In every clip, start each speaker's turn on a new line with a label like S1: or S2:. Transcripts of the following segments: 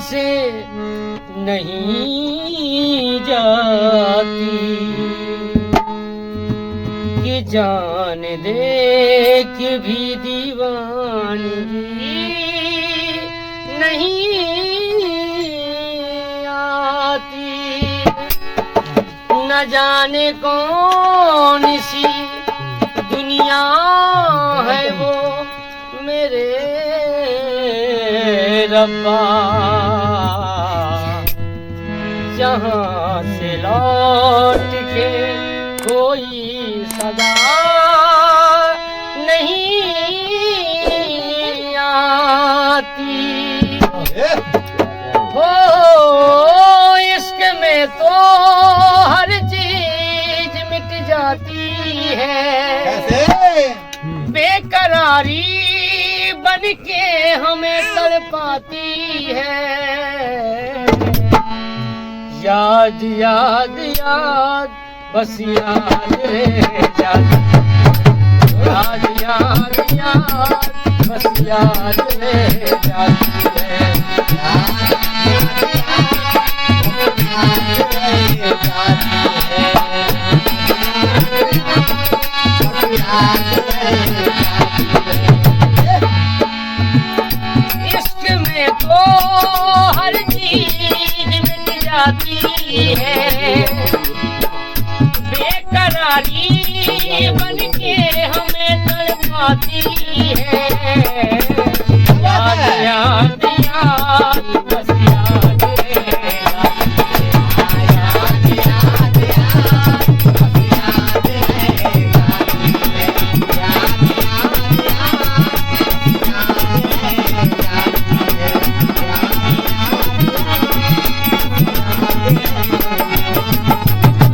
S1: से नहीं जाती कि जान दे कि भी दीवानगी नहीं आती। न जाने कौन सी दुनिया है वो मेरे रब्बा, जहाँ से लौट के कोई सदा नहीं आती। हो इश्क में तो हर चीज मिट जाती है, बेकरारी बन के हमें तड़पाती है। याद याद याद बस याद रह जाती, याद याद याद बस याद रह जाती है। इश्क में तो हर चीज मिट जाती है, बेकरारी बन के हमें तड़पाती है। याद याद याद बस याद रहेगा, याद याद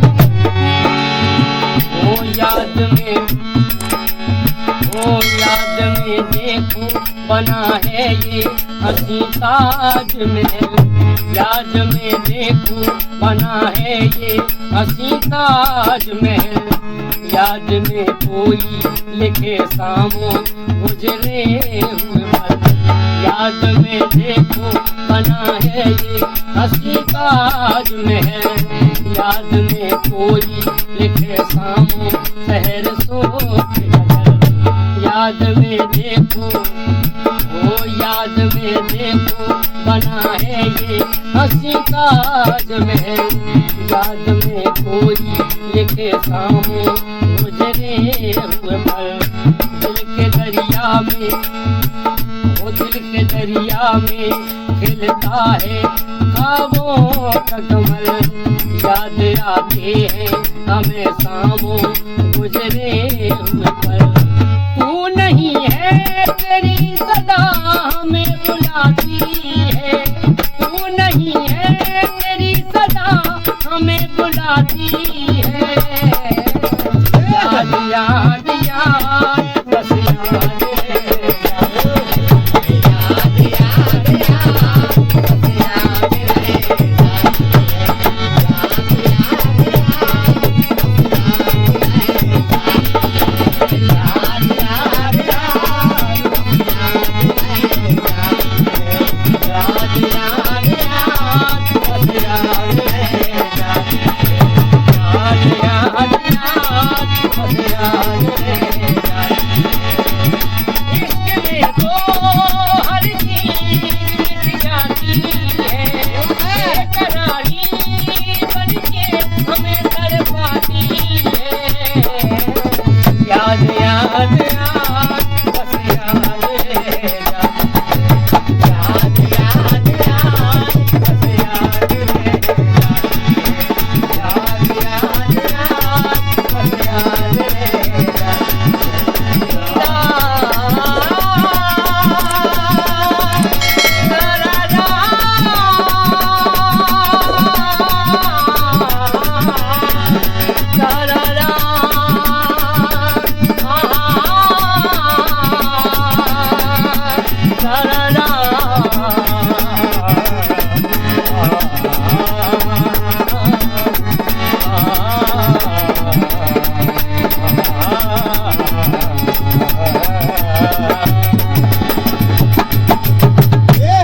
S1: याद बस याद रहेगा, याद याद में देखो बना है ये हंसी ताजमहल, याद में देखो बना है ये हंसी ताजमहल। याद में कोई लिखे सामो गुजरे हुए पल, याद में देखो बना है ये हंसी ताजमहल। याद में कोई लिखे सामो शहर सोच, याद में देखो वो याद में देखो बना है ये हंसी ताजमहल। याद में कोई लिखे सामने गुजरे हुए पल, दिल के दरिया में वो दिल के दरिया में खिलता है ख्वाबों का कमल। याद आते हैं हमें सामो गुजरे हुए पल, तू नहीं है तेरी सदा हमें बुलाती है, तू नहीं है तेरी सदा हमें बुलाती है। याद याद याद बस याद रहेगा, याद याद याद बस याद रहेगा, याद याद याद बस याद रहेगा, याद याद याद बस याद रहेगा, याद याद याद बस याद रहेगा।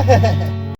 S2: Yeah.